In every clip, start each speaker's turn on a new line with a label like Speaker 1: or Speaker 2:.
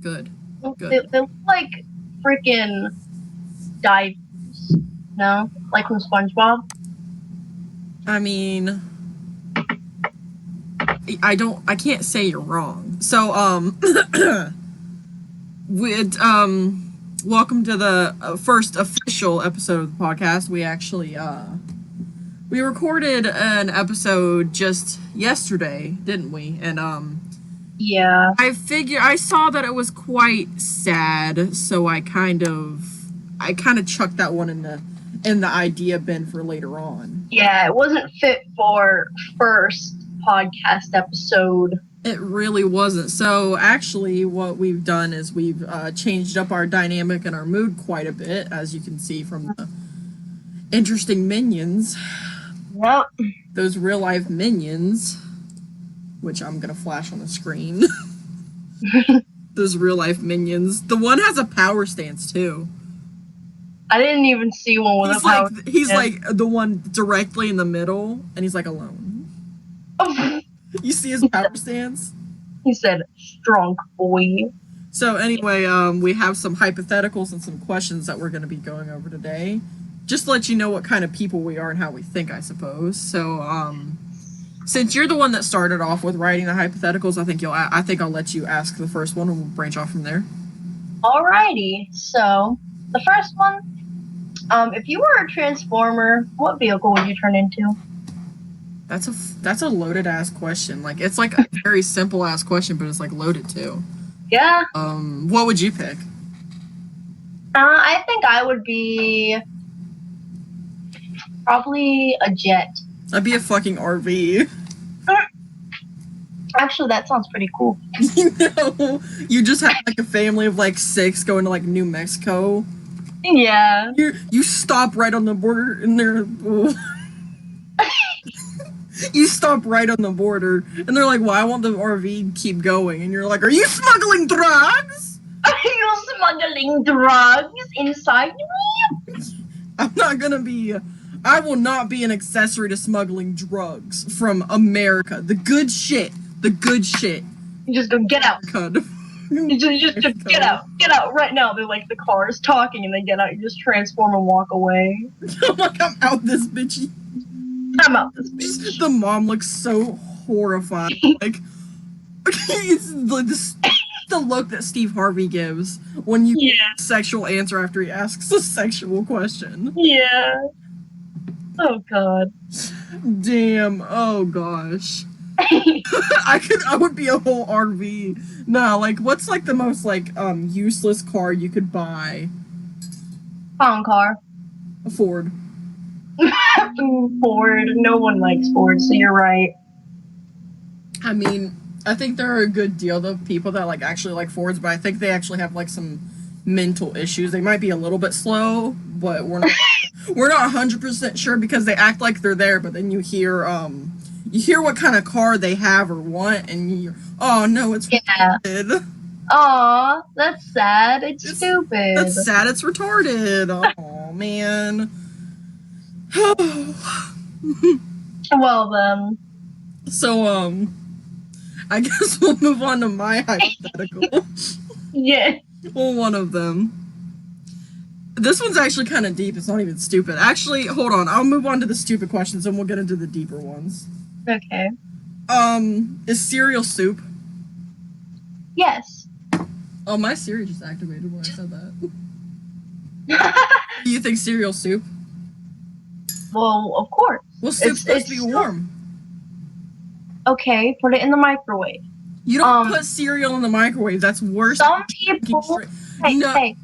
Speaker 1: good.
Speaker 2: They look like freaking divers. No? Like from SpongeBob?
Speaker 1: I mean, I can't say you're wrong. So, welcome to the first official episode of the podcast. We actually, we recorded an episode just yesterday, didn't we? And,
Speaker 2: yeah.
Speaker 1: I saw that it was quite sad, so I kind of chucked that one in the idea bin for later on.
Speaker 2: Yeah, it wasn't fit for first podcast episode.
Speaker 1: It really wasn't. So actually what we've done is we've changed up our dynamic and our mood quite a bit, as you can see from the interesting minions.
Speaker 2: Yep.
Speaker 1: Those real life minions, which I'm gonna flash on the screen. Those real life minions. The one has a power stance too.
Speaker 2: I didn't even see one with a power stance.
Speaker 1: He's like the one directly in the middle, and he's like alone.
Speaker 2: Oh.
Speaker 1: You see his power stance?
Speaker 2: He said, strong boy.
Speaker 1: So anyway, we have some hypotheticals and some questions that we're going to be going over today. Just to let you know what kind of people we are and how we think, I suppose. So, since you're the one that started off with writing the hypotheticals, I think I'll let you ask the first one and we'll branch off from there.
Speaker 2: Alrighty. So, the first one, if you were a transformer, what vehicle would you turn into?
Speaker 1: That's a loaded ass question. Like, it's like a very simple ass question, but it's like loaded too.
Speaker 2: Yeah.
Speaker 1: What would you pick?
Speaker 2: I think I would be probably a jet.
Speaker 1: I'd be a fucking RV.
Speaker 2: Actually, that sounds pretty cool.
Speaker 1: You know, you just have like a family of like 6 going to like New Mexico.
Speaker 2: Yeah.
Speaker 1: You stop right on the border and they're you stop right on the border and they're like, why won't the RV keep going? And you're like, are you smuggling drugs?
Speaker 2: Are you smuggling drugs inside me?
Speaker 1: I will not be an accessory to smuggling drugs from America. The good shit.
Speaker 2: You just go, get out. You just get out. Get out right now. They're like, the car is talking and they get out. You just transform and walk away.
Speaker 1: I'm like, I'm out this bitchy.
Speaker 2: I'm out this bitch.
Speaker 1: The mom looks so horrified. Like, it's the look that Steve Harvey gives when you get a sexual answer after he asks a sexual question.
Speaker 2: Yeah. Oh, God.
Speaker 1: Damn. Oh, gosh. I would be a whole RV. Nah, like, what's, like, the most, like, useless car you could buy?
Speaker 2: Pound car.
Speaker 1: A Ford.
Speaker 2: Ford. No one likes Ford, so you're right.
Speaker 1: I mean, I think there are a good deal of people that, like, actually like Fords, but I think they actually have, like, some mental issues. They might be a little bit slow, but we're not 100% sure because they act like they're there, but then you hear what kind of car they have or want, and oh no, it's retarded.
Speaker 2: Aw, that's sad. It's stupid.
Speaker 1: That's sad. It's retarded. Oh man.
Speaker 2: Well then.
Speaker 1: So I guess we'll move on to my hypothetical.
Speaker 2: Yeah.
Speaker 1: Well, one of them. This one's actually kind of deep. It's not even stupid. Actually, hold on. I'll move on to the stupid questions and we'll get into the deeper ones.
Speaker 2: Okay.
Speaker 1: Is cereal soup?
Speaker 2: Yes.
Speaker 1: Oh, my Siri just activated when I said that. Do you think cereal soup?
Speaker 2: Well, of course.
Speaker 1: Well, soup's supposed to be warm.
Speaker 2: Okay, put it in the microwave.
Speaker 1: You don't put cereal in the microwave. That's worse.
Speaker 2: Some people... Hey.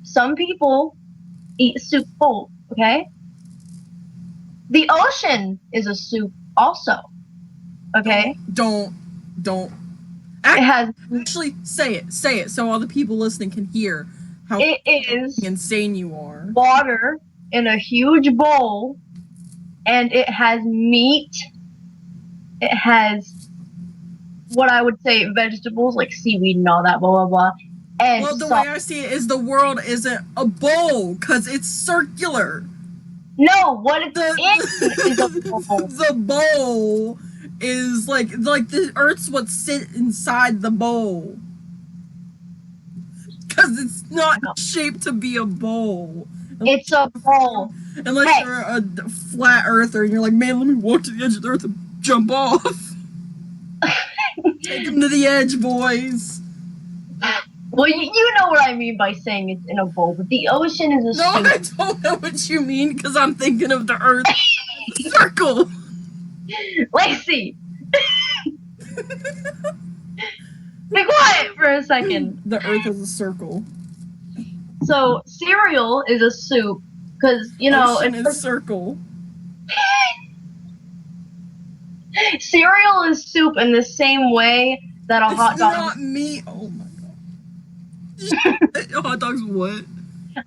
Speaker 2: Some people eat soup cold, okay? The ocean is a soup also, okay?
Speaker 1: Don't.
Speaker 2: It has...
Speaker 1: Actually, say it, so all the people listening can hear how
Speaker 2: it is
Speaker 1: insane you are.
Speaker 2: Water in a huge bowl, and it has meat. It has what I would say vegetables, like seaweed and all that, blah, blah, blah. And
Speaker 1: well, the way I see it is the world isn't a bowl, because it's circular.
Speaker 2: No, what it is a bowl.
Speaker 1: The bowl is like the Earth's what sit inside the bowl. because it's not shaped to be a bowl.
Speaker 2: It's a bowl.
Speaker 1: Unless you're a flat earther and you're like, man, let me walk to the edge of the earth and jump off. Take them to the edge, boys.
Speaker 2: Well, you know what I mean by saying it's in a bowl, but the ocean is a
Speaker 1: No,
Speaker 2: soup.
Speaker 1: I don't know what you mean because I'm thinking of the earth circle.
Speaker 2: Lacey! Be quiet for a second.
Speaker 1: The earth is a circle.
Speaker 2: So, cereal is a soup, because, you know...
Speaker 1: Ocean is a circle.
Speaker 2: Cereal is soup in the same way that a hot dog...
Speaker 1: It's not meat. Oh my god. Hot dog's what?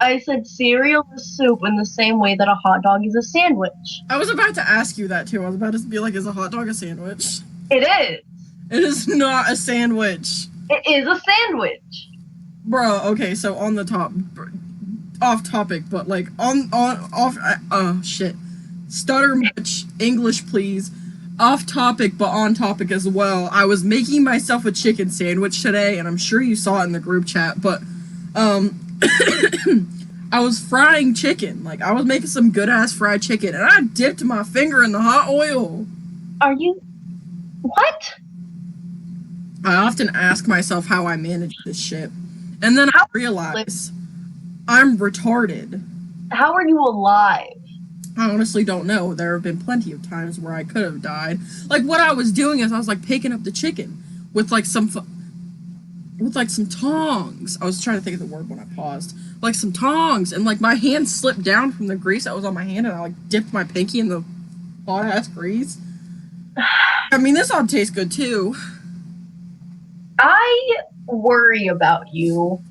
Speaker 2: I said cereal is soup in the same way that a hot dog is a sandwich.
Speaker 1: I was about to ask you that too. I was about to be like, is a hot dog a sandwich?
Speaker 2: It is.
Speaker 1: It is not a sandwich.
Speaker 2: It is a sandwich.
Speaker 1: Bro, okay, so on the top, off topic, but like oh shit. Stutter much, English please. Off topic, but on topic as well. I was making myself a chicken sandwich today, and I'm sure you saw it in the group chat, but, I was frying chicken. Like, I was making some good-ass fried chicken, and I dipped my finger in the hot oil.
Speaker 2: Are you... What?
Speaker 1: I often ask myself how I manage this shit, and then I realize I'm retarded.
Speaker 2: How are you alive?
Speaker 1: I honestly don't know. There have been plenty of times where I could have died. Like, what I was doing is I was, like, picking up the chicken with, like, some tongs. I was trying to think of the word when I paused. Like, some tongs. And, like, my hand slipped down from the grease that was on my hand, and I, like, dipped my pinky in the hot-ass grease. I mean, this all tastes good, too.
Speaker 2: I worry about you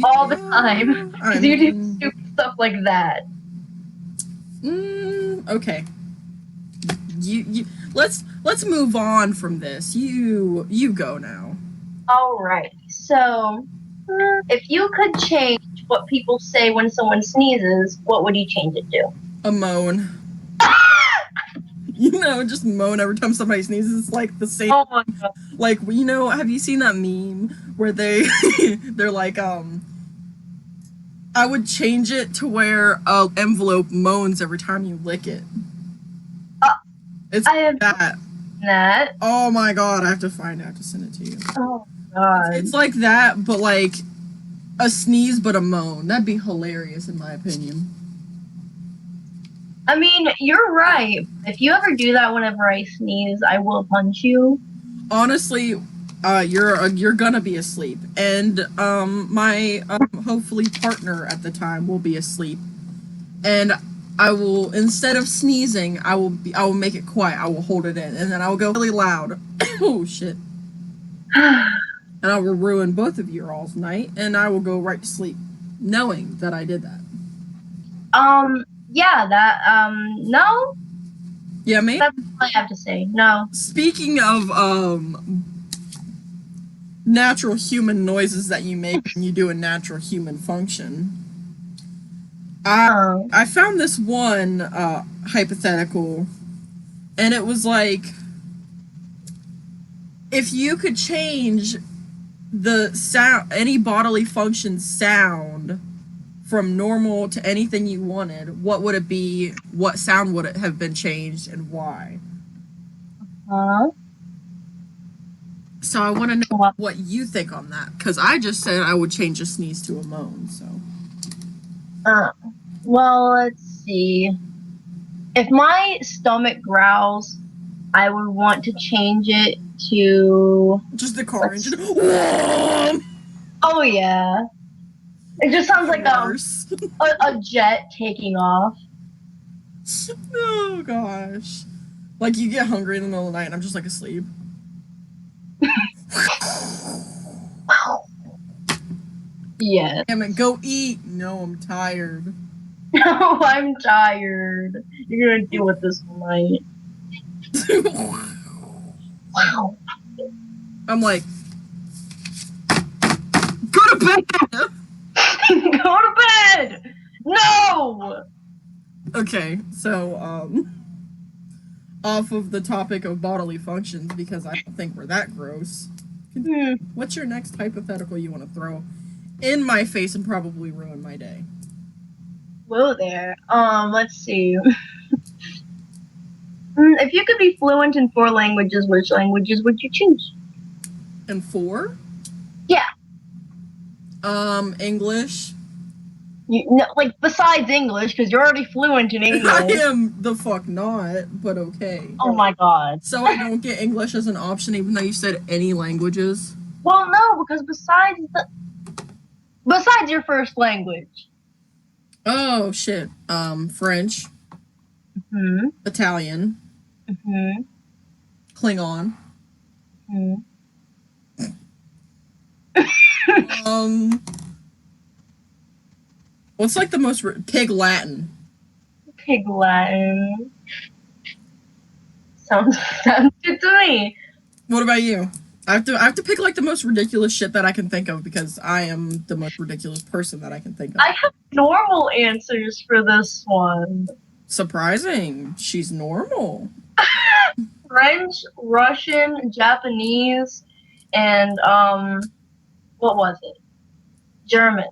Speaker 2: all the time. Because you do stupid stuff like that.
Speaker 1: Okay. You let's move on from this. You go now.
Speaker 2: Alright, so if you could change what people say when someone sneezes, what would you change it to?
Speaker 1: A moan. You know, just moan every time somebody sneezes. It's like the same.
Speaker 2: Oh my god.
Speaker 1: Like, you know, have you seen that meme where they're like, I would change it to where an envelope moans every time you lick it. It's
Speaker 2: I have that.
Speaker 1: Oh my god, I have to find it. I have to send it to you.
Speaker 2: Oh god.
Speaker 1: It's like that, but like a sneeze but a moan. That'd be hilarious in my opinion.
Speaker 2: I mean, you're right. If you ever do that whenever I sneeze, I will punch you.
Speaker 1: Honestly, you're gonna be asleep, and my hopefully partner at the time will be asleep, and I will, instead of sneezing, I will make it quiet. I will hold it in, and then I will go really loud. Oh shit! And I will ruin both of your all's night, and I will go right to sleep, knowing that I did that.
Speaker 2: Yeah, that no.
Speaker 1: Yeah, maybe.
Speaker 2: That's all I have to say. No.
Speaker 1: Speaking of natural human noises that you make when you do a natural human function, I found this one hypothetical, and it was like, if you could change the sound, any bodily function sound from normal to anything you wanted, what would it be? What sound would it have been changed, and why? So I want to know what you think on that, because I just said I would change a sneeze to a moan, so.
Speaker 2: Well, let's see. If my stomach growls, I would want to change it to...
Speaker 1: Just the car engine.
Speaker 2: Oh, yeah. It just sounds like a jet taking off.
Speaker 1: Oh, gosh. Like, you get hungry in the middle of the night, and I'm just, like, asleep.
Speaker 2: Yeah.
Speaker 1: Damn it, go eat. No, I'm tired.
Speaker 2: No, I'm tired. You're gonna deal with this tonight. Wow.
Speaker 1: I'm like, go to bed!
Speaker 2: Go to bed! No!
Speaker 1: Okay, so, off of the topic of bodily functions, because I don't think we're that gross. What's your next hypothetical you want to throw in my face and probably ruin my day.
Speaker 2: Whoa there. Let's see. If you could be fluent in 4 languages, which languages would you choose?
Speaker 1: And 4?
Speaker 2: Yeah.
Speaker 1: English.
Speaker 2: Like besides English, because you're already fluent in
Speaker 1: I
Speaker 2: English.
Speaker 1: am the fuck not, but okay.
Speaker 2: Oh my god.
Speaker 1: So I don't get English as an option, even though you said any languages.
Speaker 2: Well, no, because besides your first language.
Speaker 1: Oh shit. French,
Speaker 2: Hmm.
Speaker 1: Italian,
Speaker 2: Hmm.
Speaker 1: Klingon.
Speaker 2: Hmm.
Speaker 1: Um, what's like the most Pig Latin?
Speaker 2: Pig Latin. Sounds good to me.
Speaker 1: What about you? I have to pick like the most ridiculous shit that I can think of because I am the most ridiculous person that I can think of.
Speaker 2: I have normal answers for this one.
Speaker 1: Surprising. She's normal.
Speaker 2: French, Russian, Japanese, and what was it? German.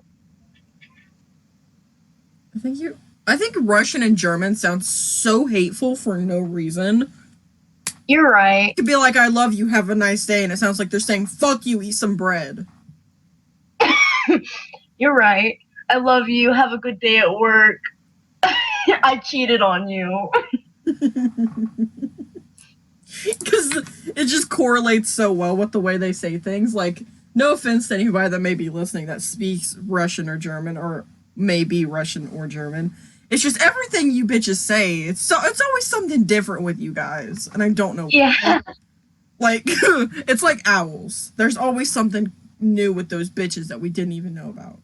Speaker 1: I think Russian and German sound so hateful for no reason.
Speaker 2: You're right.
Speaker 1: It could be like, I love you, have a nice day, and it sounds like they're saying, fuck you, eat some bread.
Speaker 2: You're right. I love you. Have a good day at work. I cheated on you.
Speaker 1: Because it just correlates so well with the way they say things. Like, no offense to anybody that may be listening that speaks Russian or German, or maybe Russian or German. It's just everything you bitches say. It's always something different with you guys, and I don't know.
Speaker 2: Yeah.
Speaker 1: Like, it's like owls. There's always something new with those bitches that we didn't even know about.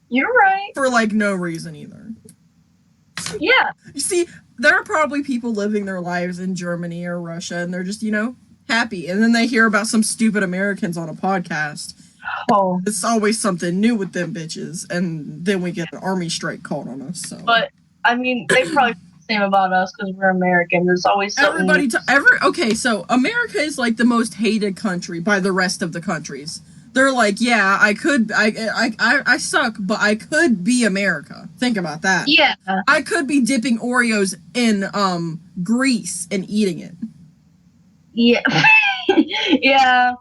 Speaker 2: You're right.
Speaker 1: For, like, no reason either.
Speaker 2: Yeah.
Speaker 1: You see, there are probably people living their lives in Germany or Russia, and they're just, happy. And then they hear about some stupid Americans on a podcast.
Speaker 2: Oh.
Speaker 1: It's always something new with them bitches, and then we get an army strike called on us. So,
Speaker 2: But, I mean, they probably feel the same about us because we're Americans. There's always something.
Speaker 1: Okay, so America is like the most hated country by the rest of the countries. They're like, yeah, I suck, but I could be America. Think about that.
Speaker 2: Yeah.
Speaker 1: I could be dipping Oreos in grease and eating it.
Speaker 2: Yeah. Yeah.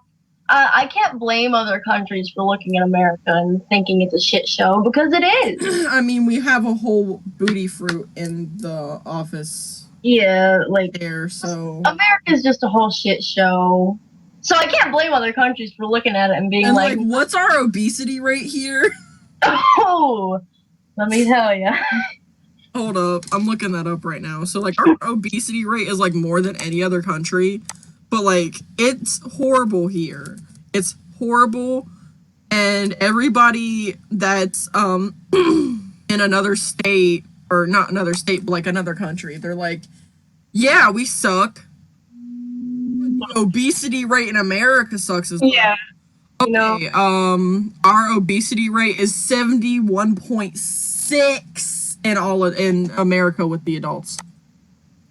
Speaker 2: I can't blame other countries for looking at America and thinking it's a shit show because it is.
Speaker 1: I mean, we have a whole booty fruit in the office.
Speaker 2: Yeah, like
Speaker 1: there, so
Speaker 2: America's just a whole shit show. So I can't blame other countries for looking at it and being like,
Speaker 1: what's our obesity rate here?
Speaker 2: Oh, let me tell you.
Speaker 1: Hold up, I'm looking that up right now. So like our obesity rate is like more than any other country, but like it's horrible here. It's horrible, and everybody that's in another state, or not another state, but like another country, they're like, yeah, we suck. The obesity rate in America sucks as well.
Speaker 2: Yeah.
Speaker 1: Okay, our obesity rate is 71.6 in America with the adults.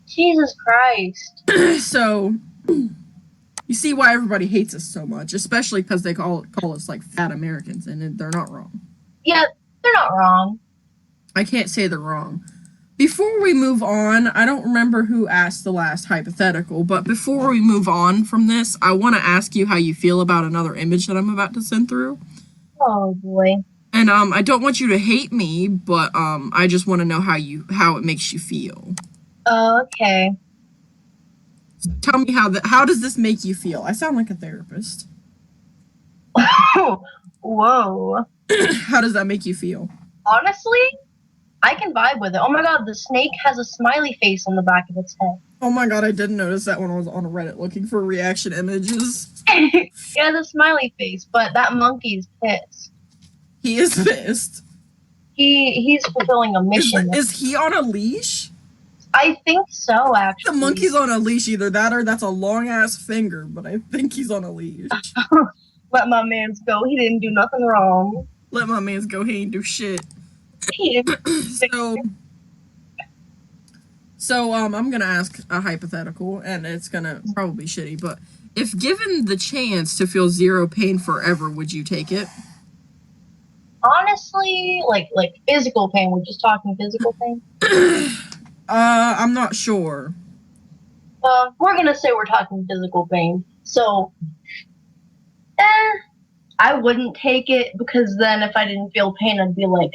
Speaker 2: Jesus Christ.
Speaker 1: So you see why everybody hates us so much, especially because they call us like fat Americans, and they're not wrong.
Speaker 2: Yeah, they're not wrong.
Speaker 1: I can't say they're wrong. Before we move on, I don't remember who asked the last hypothetical, but before we move on from this, I want to ask you how you feel about another image that I'm about to send through.
Speaker 2: Oh boy.
Speaker 1: And I don't want you to hate me, but I just want to know how it makes you feel.
Speaker 2: Okay.
Speaker 1: So tell me how does this make you feel? I sound like a therapist.
Speaker 2: Whoa.
Speaker 1: How does that make you feel?
Speaker 2: Honestly, I can vibe with it. Oh my god, the snake has a smiley face on the back of its head.
Speaker 1: Oh my god, I didn't notice that when I was on Reddit looking for reaction images.
Speaker 2: It has a smiley face, but that monkey's pissed.
Speaker 1: He is pissed.
Speaker 2: He's fulfilling a mission.
Speaker 1: Is he on a leash?
Speaker 2: I think so, actually.
Speaker 1: The monkey's on a leash, either that or that's a long ass finger, but I think he's on a leash.
Speaker 2: Let my mans go. He didn't do nothing wrong.
Speaker 1: Let my mans go. He ain't do shit. So I'm gonna ask a hypothetical, and it's gonna probably be shitty, but if given the chance to feel zero pain forever, would you take it?
Speaker 2: Honestly, like physical pain. We're just talking physical pain.
Speaker 1: I'm not sure.
Speaker 2: We're gonna say we're talking physical pain. So, eh, I wouldn't take it because then if I didn't feel pain, I'd be like,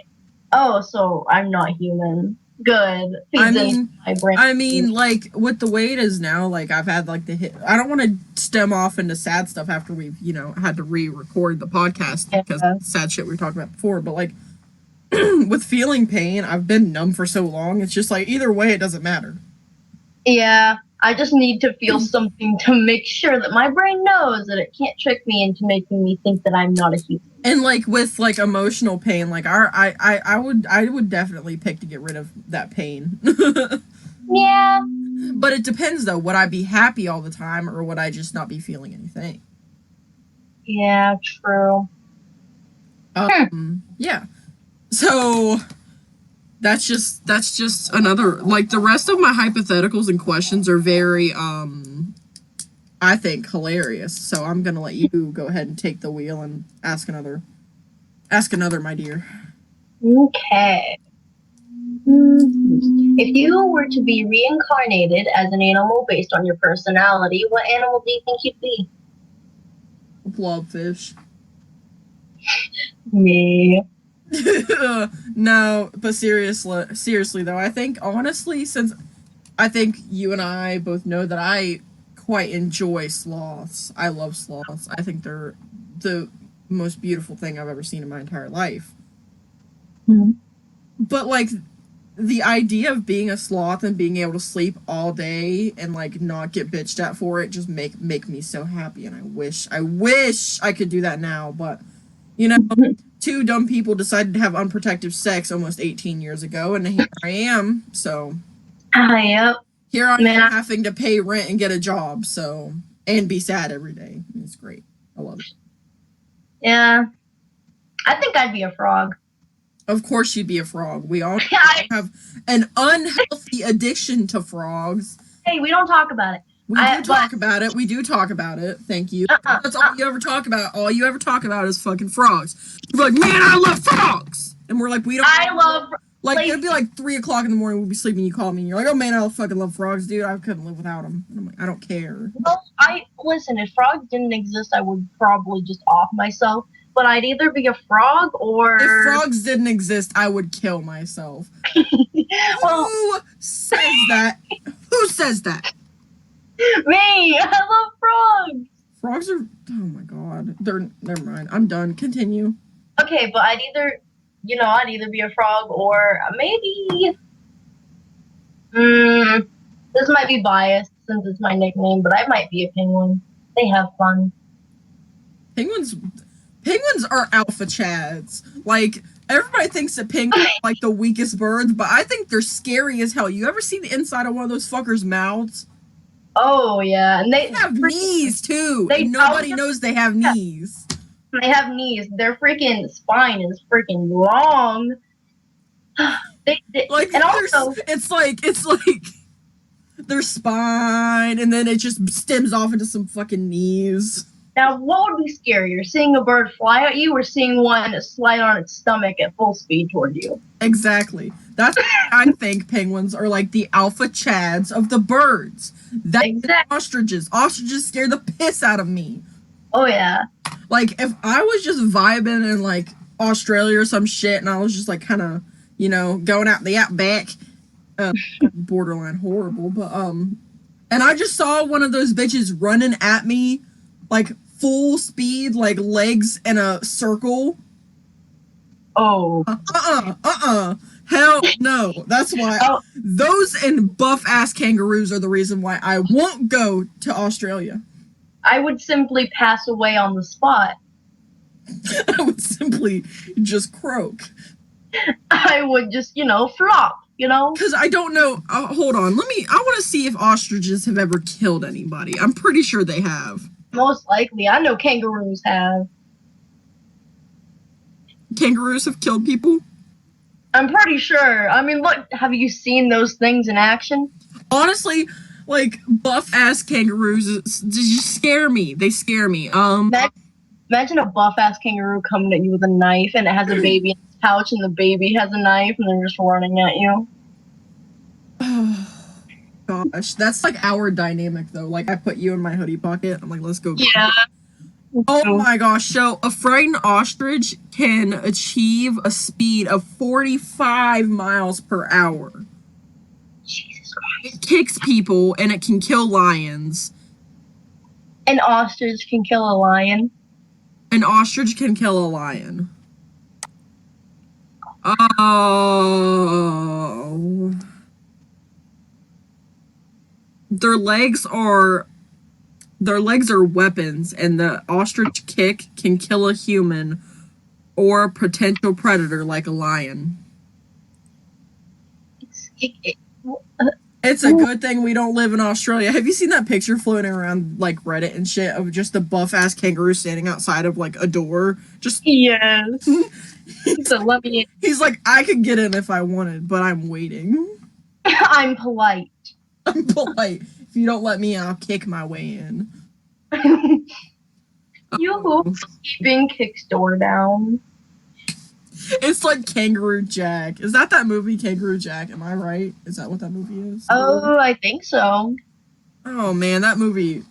Speaker 2: oh, so I'm not human. Good.
Speaker 1: I
Speaker 2: Feeds into
Speaker 1: mean,
Speaker 2: my brain.
Speaker 1: like with the way it is now, like I've had like the hit. I don't want to stem off into sad stuff after we've had to re-record the podcast because
Speaker 2: Yeah.
Speaker 1: sad shit we talked about before. But like with feeling pain, I've been numb for so long. It's just like either way, it doesn't matter.
Speaker 2: Yeah. I just need to feel something to make sure that my brain knows that it can't trick me into making me think that I'm not a human.
Speaker 1: And like with like emotional pain, like I would definitely pick to get rid of that pain.
Speaker 2: Yeah.
Speaker 1: But it depends though. Would I be happy all the time or would I just not be feeling anything?
Speaker 2: Yeah, true.
Speaker 1: Yeah. So that's just another, like, the rest of my hypotheticals and questions are very I think hilarious. So I'm gonna let you go ahead and take the wheel and ask another, my dear.
Speaker 2: Okay. If you were to be reincarnated as an animal based on your personality, what animal do you think you'd be?
Speaker 1: Blobfish.
Speaker 2: Me.
Speaker 1: No, but seriously though, I think honestly, since I think you and I both know that I quite enjoy sloths. I love sloths. I think they're the most beautiful thing I've ever seen in my entire life. But like the idea of being a sloth and being able to sleep all day and like not get bitched at for it just make me so happy, and I wish I could do that now, but you know, two dumb people decided to have unprotected sex almost 18 years ago, and here I am. So
Speaker 2: Yep.
Speaker 1: here I
Speaker 2: Man,
Speaker 1: am having to pay rent and get a job, so and be sad every day. It's great. I love it.
Speaker 2: yeah. I think I'd be a frog.
Speaker 1: Of course you'd be a frog. We all
Speaker 2: I,
Speaker 1: have an unhealthy addiction to frogs.
Speaker 2: hey, we don't talk about it.
Speaker 1: We do talk about it. We do talk about it. Thank you. That's all you ever talk about. All you ever talk about is fucking frogs. You're like, man, I love frogs. And we're like, we don't.
Speaker 2: I love.
Speaker 1: Like, it'd be like 3 o'clock in the morning. We'd be sleeping. You call me and you're like, oh man, I fucking love frogs, dude. I couldn't live without them. And I'm like, I don't care.
Speaker 2: Well, listen. If frogs didn't exist, I would probably just off myself. But I'd either be a frog or.
Speaker 1: If frogs didn't exist, I would kill myself.
Speaker 2: Well,
Speaker 1: who says that? Who says that?
Speaker 2: Me. I love frogs.
Speaker 1: Frogs are. Oh my god. They're. Never mind. I'm done. Continue.
Speaker 2: Okay, but I'd either be a frog or maybe. This might be biased since it's my nickname, but I might be a penguin. They have fun.
Speaker 1: Penguins are alpha chads. Like, everybody thinks that penguins are like the weakest birds, but I think they're scary as hell. You ever see the inside of one of those fuckers' mouths?
Speaker 2: Oh yeah, and
Speaker 1: They have knees too. And nobody knows they have knees.
Speaker 2: They have knees. Their freaking spine is freaking long.
Speaker 1: Like,
Speaker 2: and also,
Speaker 1: it's like their spine, and then it just stems off into some fucking knees.
Speaker 2: now what would be scarier, seeing a bird fly at you or seeing one slide on its stomach at full speed toward you?
Speaker 1: Exactly. That's why I think penguins are like the alpha chads of the birds. That's
Speaker 2: Exactly.
Speaker 1: ostriches. Ostriches scare the piss out of me.
Speaker 2: Oh yeah.
Speaker 1: Like, if I was just vibing in like Australia or some shit, and I was just like kind of, going out the outback, borderline horrible, but and I just saw one of those bitches running at me, like full speed, like legs in a circle.
Speaker 2: Oh.
Speaker 1: Hell no. That's why those and buff ass kangaroos are the reason why I won't go to Australia.
Speaker 2: I would simply pass away on the spot.
Speaker 1: I would simply just croak.
Speaker 2: I would just, flop,
Speaker 1: Because I don't know. Hold on. I want to see if ostriches have ever killed anybody. I'm pretty sure they have.
Speaker 2: Most likely. I know kangaroos have.
Speaker 1: Kangaroos have killed people?
Speaker 2: I'm pretty sure. I mean, look, have you seen those things in action?
Speaker 1: Honestly, like, buff ass kangaroos just scare me. They scare me.
Speaker 2: Imagine a buff ass kangaroo coming at you with a knife, and it has a baby in its pouch, and the baby has a knife, and they're just running at you.
Speaker 1: Gosh, that's like our dynamic though. Like I put you in my hoodie pocket. I'm like, let's go.
Speaker 2: Yeah.
Speaker 1: Oh my gosh. So a frightened ostrich can achieve a speed of 45 miles per hour.
Speaker 2: Jesus Christ.
Speaker 1: It kicks people and it can kill lions.
Speaker 2: An ostrich can kill a lion.
Speaker 1: An ostrich can kill a lion. Oh. Their legs are weapons, and the ostrich kick can kill a human or a potential predator like a lion. It's a good thing we don't live in Australia. Have you seen that picture floating around like Reddit and shit of just a buff ass kangaroo standing outside of like a door? Just
Speaker 2: Yes. So let me.
Speaker 1: he's like, I could get in if I wanted, but I'm waiting.
Speaker 2: I'm polite.
Speaker 1: I'm polite. If you don't let me, I'll kick my way in.
Speaker 2: You keeping Kick's door down.
Speaker 1: It's like Kangaroo Jack. Is that movie Kangaroo Jack? Am I right? Is that what that movie is?
Speaker 2: Oh, I think so.
Speaker 1: Oh man, that movie.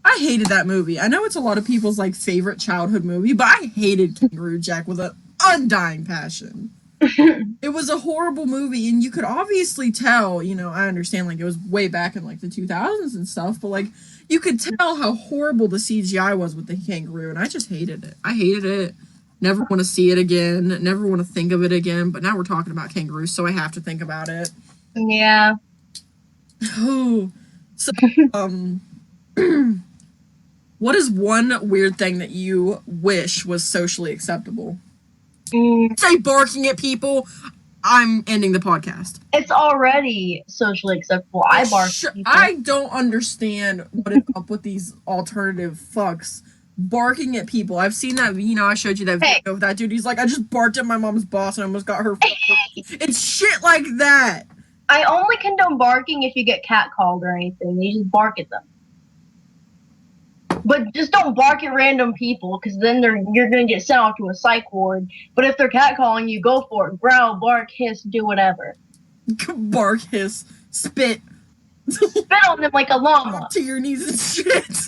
Speaker 1: I hated that movie. I know it's a lot of people's like favorite childhood movie, but I hated Kangaroo Jack with an undying passion. It was a horrible movie, and you could obviously tell, I understand like it was way back in like the 2000s and stuff, but like you could tell how horrible the CGI was with the kangaroo, and I just hated it. I hated it. Never want to see it again. Never want to think of it again. But now we're talking about kangaroos, so I have to think about it.
Speaker 2: Yeah.
Speaker 1: Oh, so what is one weird thing that you wish was socially acceptable? Say barking at people. I'm ending the podcast.
Speaker 2: It's already socially acceptable. I bark.
Speaker 1: I don't understand what is up with these alternative fucks barking at people. I've seen that, I showed you that video of that dude. He's like, I just barked at my mom's boss and I almost got her. It's shit like that.
Speaker 2: I only condone barking if you get catcalled or anything. You just bark at them. But just don't bark at random people, because then you're going to get sent off to a psych ward. But if they're catcalling you, go for it. Growl, bark, hiss, do whatever.
Speaker 1: Bark, hiss, spit.
Speaker 2: Spit on them like a llama.
Speaker 1: Up to your knees and shit.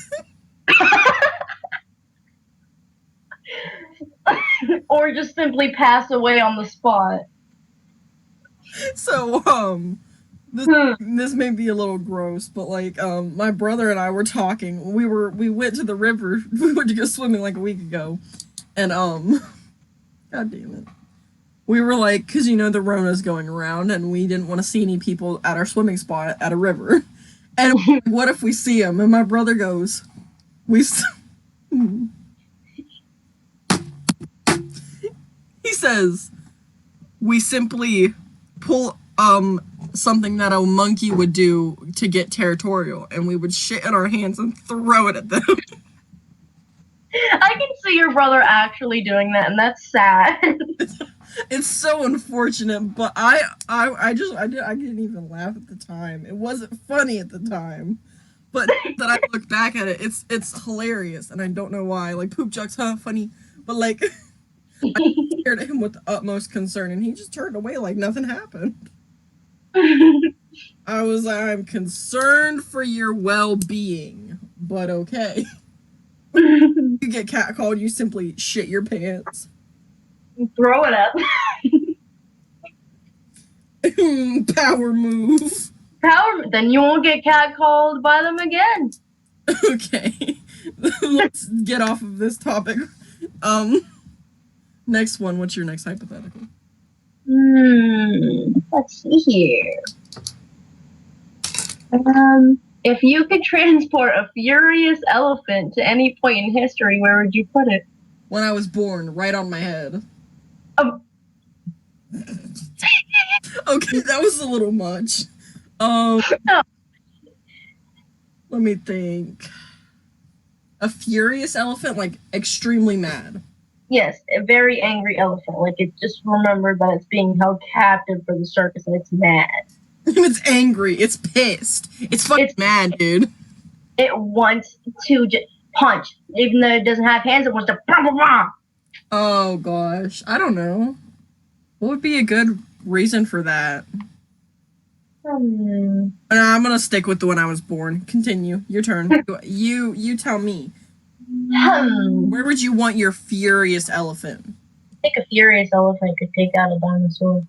Speaker 2: Or just simply pass away on the spot.
Speaker 1: So, this may be a little gross, but like, my brother and I were talking. We went to the river. We went to go swimming like a week ago, and god damn it, we were like, because the Rona's going around, and we didn't want to see any people at our swimming spot at a river. And what if we see them? And my brother goes, he says, we simply pull something that a monkey would do to get territorial, and we would shit in our hands and throw it at them.
Speaker 2: I can see your brother actually doing that, and that's sad.
Speaker 1: It's so unfortunate, but I didn't even laugh at the time. It wasn't funny at the time, but that I look back at it, it's hilarious, and I don't know why. Like, poop jokes, funny, but like, I stared at him with the utmost concern, and he just turned away like nothing happened. I was like, I'm concerned for your well-being, but okay. You get catcalled, you simply shit your pants.
Speaker 2: Throw it up.
Speaker 1: Power move.
Speaker 2: Then you won't get catcalled by them again.
Speaker 1: Okay. Let's get off of this topic. Next one, what's your next hypothetical?
Speaker 2: Let's see here. If you could transport a furious elephant to any point in history, where would you put it?
Speaker 1: When I was born, right on my head. Okay, that was a little much.
Speaker 2: No.
Speaker 1: Let me think. A furious elephant, like extremely mad.
Speaker 2: Yes, a very angry elephant. Like, it just remembered that it's being held captive for the circus and it's mad.
Speaker 1: It's angry. It's pissed. It's fucking mad, dude.
Speaker 2: It wants to punch. Even though it doesn't have hands, it wants to blah, blah, blah.
Speaker 1: Oh gosh, I don't know. What would be a good reason for that? I'm gonna stick with the when I was born. Continue. Your turn. You tell me. Where would you want your furious elephant?
Speaker 2: I think a furious elephant could take out a dinosaur.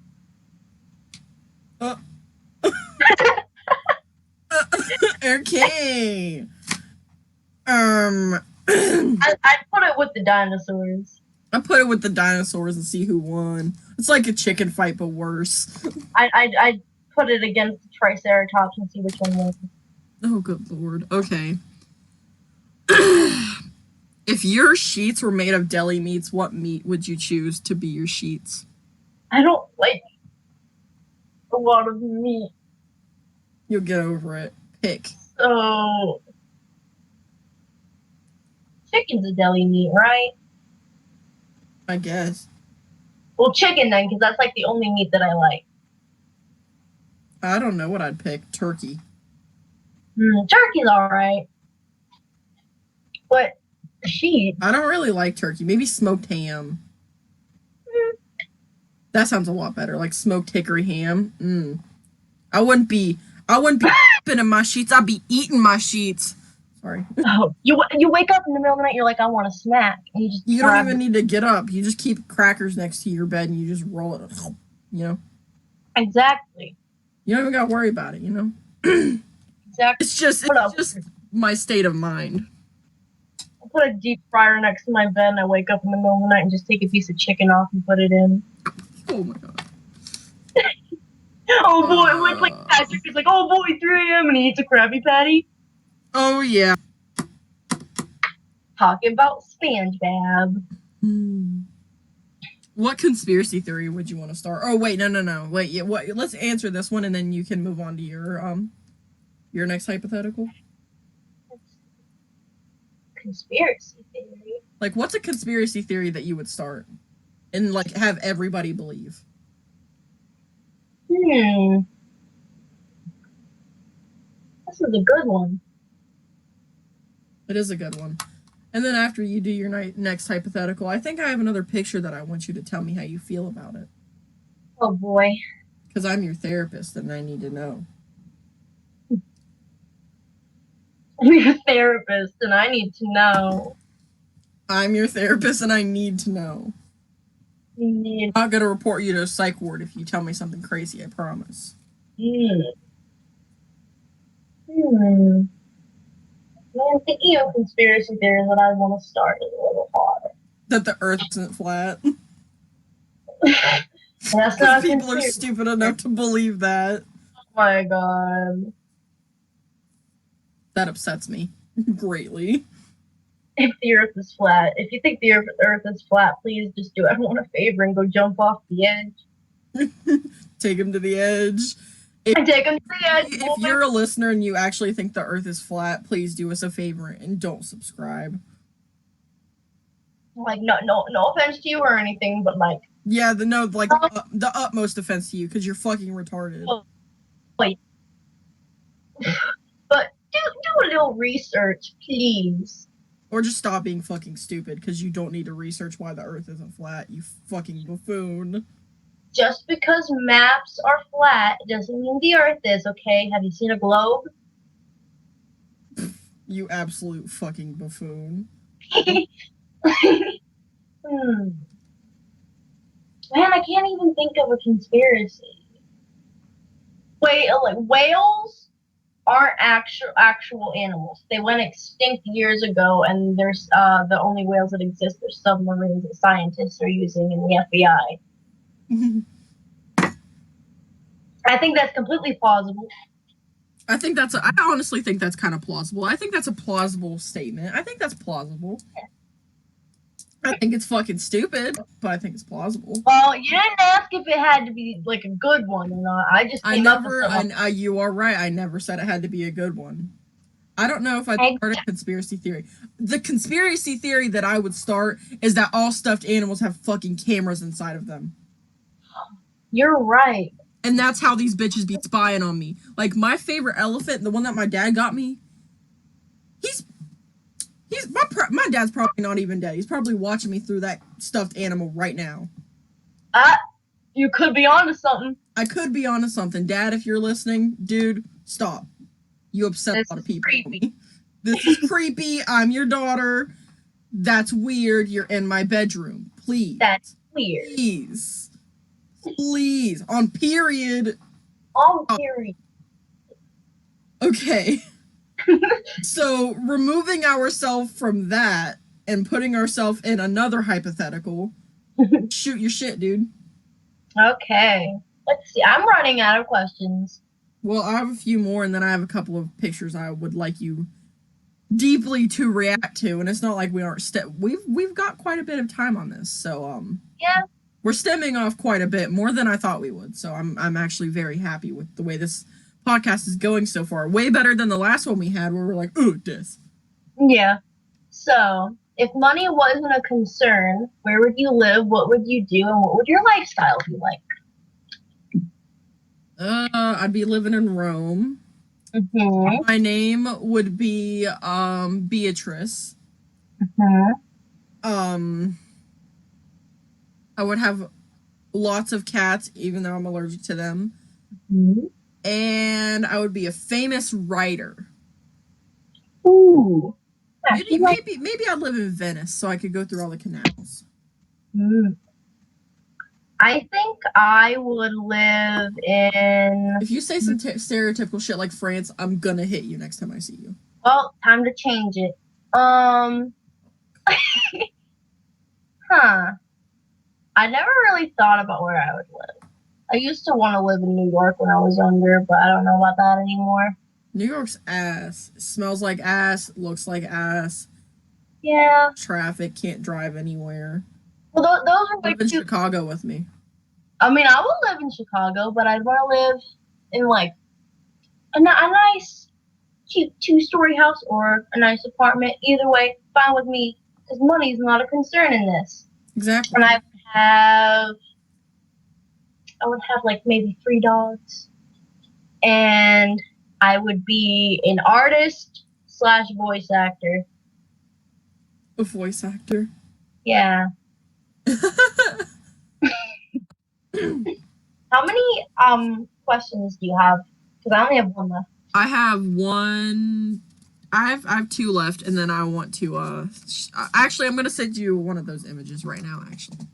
Speaker 1: Okay.
Speaker 2: I'd put it with the dinosaurs.
Speaker 1: I put it with the dinosaurs and see who won. It's like a chicken fight, but worse.
Speaker 2: I'd put it against the Triceratops and see which one wins.
Speaker 1: Oh, good lord. Okay. If your sheets were made of deli meats, what meat would you choose to be your sheets?
Speaker 2: I don't like a lot of meat.
Speaker 1: You'll get over it. Pick.
Speaker 2: So, chicken's a deli meat, right?
Speaker 1: I guess.
Speaker 2: Well, chicken then, because that's like the only meat that I like.
Speaker 1: I don't know what I'd pick. Turkey.
Speaker 2: Turkey's alright. But sheep.
Speaker 1: I don't really like turkey. Maybe smoked ham. That sounds a lot better. Like smoked hickory ham. I wouldn't be in my sheets. I'd be eating my sheets. Sorry.
Speaker 2: Oh, you wake up in the middle of the night. You're like, I want a snack, and
Speaker 1: you don't even need to get up. You just keep crackers next to your bed and you just roll it. You know.
Speaker 2: Exactly.
Speaker 1: You don't even got to worry about it. You know.
Speaker 2: Exactly.
Speaker 1: It's just my state of mind.
Speaker 2: I put a deep fryer next to my bed, and I wake up in the middle of the night and just take a piece of chicken off and put it in.
Speaker 1: Oh my god.
Speaker 2: Oh boy, it's like Patrick is like, oh boy, 3 a.m. and he eats a Krabby Patty.
Speaker 1: Oh yeah.
Speaker 2: Talking about SpongeBob.
Speaker 1: What conspiracy theory would you want to start? Oh wait, no. Wait, yeah, what? Let's answer this one and then you can move on to your next hypothetical.
Speaker 2: Conspiracy theory.
Speaker 1: Like, what's a conspiracy theory that you would start and like have everybody believe?
Speaker 2: This is a good one.
Speaker 1: It is a good one. And then after you do your next hypothetical, I think I have another picture that I want you to tell me how you feel about it.
Speaker 2: Oh boy.
Speaker 1: Because I'm your therapist and I need to know.
Speaker 2: I'm your therapist and I need to know.
Speaker 1: I'm your therapist and I need to know. I'm not going to report you to a psych ward if you tell me something crazy, I promise.
Speaker 2: Man, thinking of conspiracy theories that I want to start is a little hard.
Speaker 1: That the earth isn't flat.
Speaker 2: That's not
Speaker 1: people are stupid enough to believe that.
Speaker 2: Oh my god.
Speaker 1: That upsets me greatly.
Speaker 2: If the earth is flat, if you think the earth is flat, please just do everyone a favor and go jump off the edge.
Speaker 1: Take him to the edge.
Speaker 2: If
Speaker 1: you're a listener and you actually think the earth is flat, please do us a favor and don't subscribe.
Speaker 2: Like, no offense to you or anything, but like...
Speaker 1: Yeah, the utmost offense to you, because you're fucking retarded.
Speaker 2: Wait. But do a little research, please.
Speaker 1: Or just stop being fucking stupid, because you don't need to research why the earth isn't flat, you fucking buffoon.
Speaker 2: Just because maps are flat doesn't mean the earth is, okay? Have you seen a globe?
Speaker 1: You absolute fucking buffoon.
Speaker 2: Man, I can't even think of a conspiracy. Wait, like whales aren't actual animals. They went extinct years ago, and there's the only whales that exist are submarines that scientists are using in the FBI. I think that's completely plausible.
Speaker 1: I honestly think that's kind of plausible. I think that's a plausible statement. I think that's plausible. I think it's fucking stupid, but I think it's plausible.
Speaker 2: Well, you didn't ask if it had to be like a good one or not. I just came up with something.
Speaker 1: You are right. I never said it had to be a good one. I don't know if I'd start a conspiracy theory. The conspiracy theory that I would start is that all stuffed animals have fucking cameras inside of them.
Speaker 2: You're right.
Speaker 1: And that's how these bitches be spying on me. Like, my favorite elephant, the one that my dad got me, My dad's probably not even dead. He's probably watching me through that stuffed animal right now.
Speaker 2: You could be onto something.
Speaker 1: I could be onto something. Dad, if you're listening, dude, stop. You upset
Speaker 2: This
Speaker 1: a lot of
Speaker 2: is
Speaker 1: people.
Speaker 2: creepy.
Speaker 1: This is creepy. I'm your daughter. That's weird. You're in my bedroom. Please.
Speaker 2: That's weird.
Speaker 1: Please. On period.
Speaker 2: On period.
Speaker 1: Okay. So, removing ourselves from that and putting ourselves in another hypothetical, shoot your shit, dude.
Speaker 2: Okay. Let's see. I'm running out of questions.
Speaker 1: Well, I have a few more, and then I have a couple of pictures I would like you deeply to react to, and it's not like we aren't we've got quite a bit of time on this, so
Speaker 2: Yeah.
Speaker 1: we're stemming off quite a bit more than I thought we would. So I'm actually very happy with the way this podcast is going so far. Way better than the last one we had where we're like, oh, this.
Speaker 2: Yeah. So, if money wasn't a concern, where would you live? What would you do? And what would your lifestyle be like?
Speaker 1: I'd be living in Rome.
Speaker 2: Mm-hmm.
Speaker 1: My name would be Beatrice.
Speaker 2: Mm-hmm.
Speaker 1: I would have lots of cats, even though I'm allergic to them.
Speaker 2: Mm-hmm.
Speaker 1: And I would be a famous writer.
Speaker 2: Ooh.
Speaker 1: Maybe I'd live in Venice so I could go through all the canals.
Speaker 2: I think I would live in.
Speaker 1: If you say some stereotypical shit like France, I'm gonna hit you next time I see you.
Speaker 2: Well, time to change it. Huh. I never really thought about where I would live. I used to want to live in New York when I was younger, but I don't know about that anymore.
Speaker 1: New York's ass. It smells like ass, looks like ass.
Speaker 2: Yeah.
Speaker 1: Traffic, can't drive anywhere.
Speaker 2: Well, those are
Speaker 1: Live in Chicago with me.
Speaker 2: I mean, I would live in Chicago, but I'd want to live in like a nice, cheap 2-story house or a nice apartment. Either way, fine with me, because money's not a concern in this.
Speaker 1: Exactly.
Speaker 2: And I would have like maybe 3 dogs, and I would be an artist / voice actor.
Speaker 1: A voice actor.
Speaker 2: Yeah. How many questions do you have? Because I only have one left.
Speaker 1: I have one. I have 2 left, and then I want to actually I'm gonna send you one of those images right now. Actually.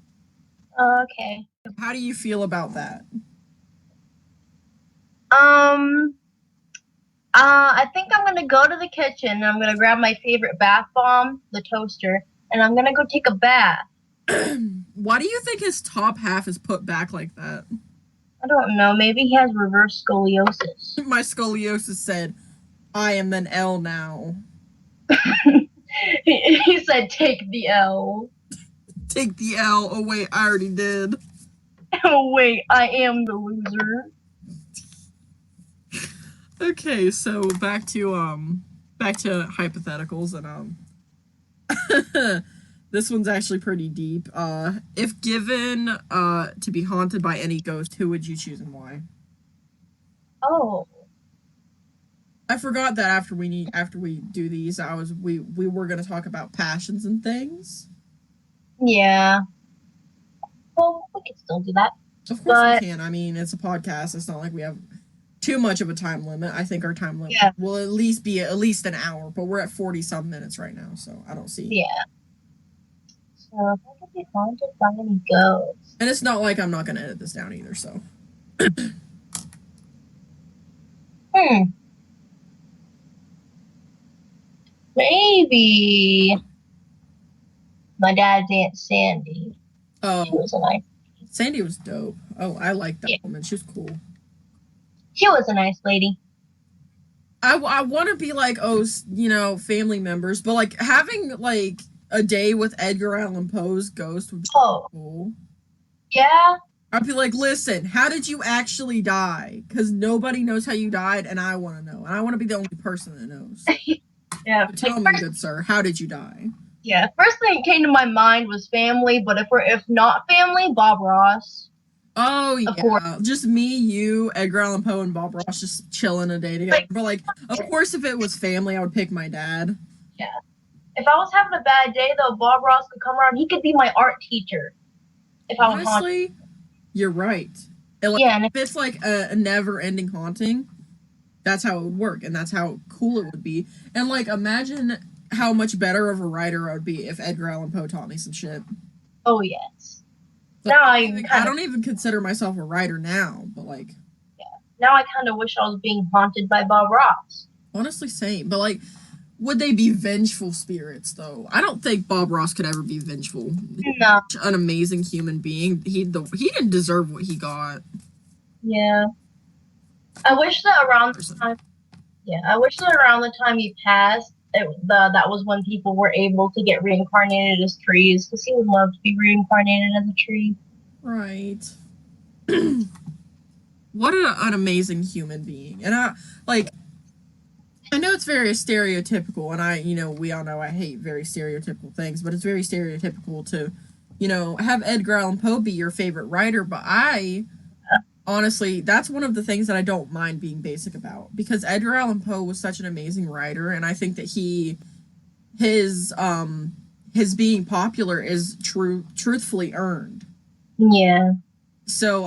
Speaker 2: Okay.
Speaker 1: How do you feel about that?
Speaker 2: I think I'm gonna go to the kitchen and I'm gonna grab my favorite bath bomb, the toaster, and I'm gonna go take a bath.
Speaker 1: Why do you think his top half is put back like that?
Speaker 2: I don't know. Maybe he has reverse scoliosis.
Speaker 1: My scoliosis said, I am an L now.
Speaker 2: He said, take the L.
Speaker 1: Take the L. Oh, wait, I already did.
Speaker 2: Oh, wait, I am the loser.
Speaker 1: Okay, so back to hypotheticals, and this one's actually pretty deep. If given to be haunted by any ghost, who would you choose and why?
Speaker 2: Oh.
Speaker 1: I forgot that after we do these, we were gonna talk about passions and things.
Speaker 2: Yeah. Well, we can still do that.
Speaker 1: Of course we can. I mean, it's a podcast. It's not like we have too much of a time limit. I think our time limit will at least be at least an hour, but we're at 40-some minutes right now, so I don't see.
Speaker 2: Yeah. So if I could be haunted by any ghosts.
Speaker 1: And it's not like I'm not gonna edit this down either, so.
Speaker 2: Maybe my dad's Aunt Sandy.
Speaker 1: Oh.
Speaker 2: She was a nice.
Speaker 1: Sandy was dope. Oh, I like that woman. She was cool.
Speaker 2: She was a nice lady.
Speaker 1: I want to be like, family members, but like having like a day with Edgar Allan Poe's ghost would be cool.
Speaker 2: Yeah.
Speaker 1: I'd be like, listen, how did you actually die? Because nobody knows how you died, and I want to know. And I want to be the only person that knows.
Speaker 2: Yeah.
Speaker 1: So tell me, good sir, how did you die?
Speaker 2: Yeah. First thing that came to my mind was family, but if not family, Bob Ross.
Speaker 1: Oh, yeah. Just me, you, Edgar Allan Poe, and Bob Ross just chilling a day together. But, like, of course, if it was family, I would pick my dad.
Speaker 2: Yeah. If I was having a bad day, though, Bob Ross could come around. He could be my art teacher if I was haunted.
Speaker 1: Honestly, you're right. And like,
Speaker 2: Yeah, and
Speaker 1: if it's like a never-ending haunting, that's how it would work, and that's how cool it would be. And like, imagine how much better of a writer I would be if Edgar Allan Poe taught me some shit.
Speaker 2: oh yes.
Speaker 1: Like,
Speaker 2: Now I
Speaker 1: I
Speaker 2: kind of
Speaker 1: don't even consider myself a writer now, but like,
Speaker 2: now I kind of wish I was being haunted by Bob Ross.
Speaker 1: honestly, same. But like, would they be vengeful spirits though? I don't think Bob Ross could ever be vengeful.
Speaker 2: No,
Speaker 1: An amazing human being. He didn't deserve what he got.
Speaker 2: yeah. I wish that around the time, yeah, I wish that around the time he passed, that was when people were able to get reincarnated as trees, because he would love to be reincarnated as a tree.
Speaker 1: Right. What an amazing human being. And I know it's very stereotypical, and we all know I hate very stereotypical things, but it's very stereotypical to, have Edgar Allan Poe be your favorite writer. But honestly, that's one of the things that I don't mind being basic about, because Edgar Allan Poe was such an amazing writer, and I think that his being popular is truthfully earned.
Speaker 2: Yeah,
Speaker 1: So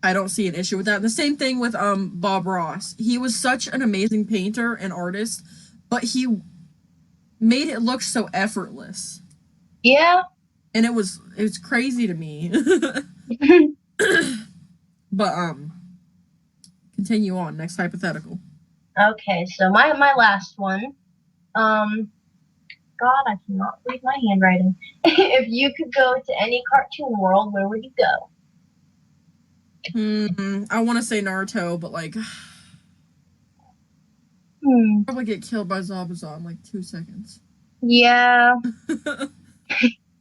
Speaker 1: I don't see an issue with that. And the same thing with Bob Ross. He was such an amazing painter and artist, but he made it look so effortless.
Speaker 2: yeah.
Speaker 1: And it was crazy to me. But continue on. Next hypothetical.
Speaker 2: Okay, so my last one. Um, God, I cannot read my handwriting. If you could go to any cartoon world, where would you go?
Speaker 1: I want to say Naruto, but like
Speaker 2: Hmm.
Speaker 1: probably get killed by Zabuza in like 2 seconds.
Speaker 2: Yeah.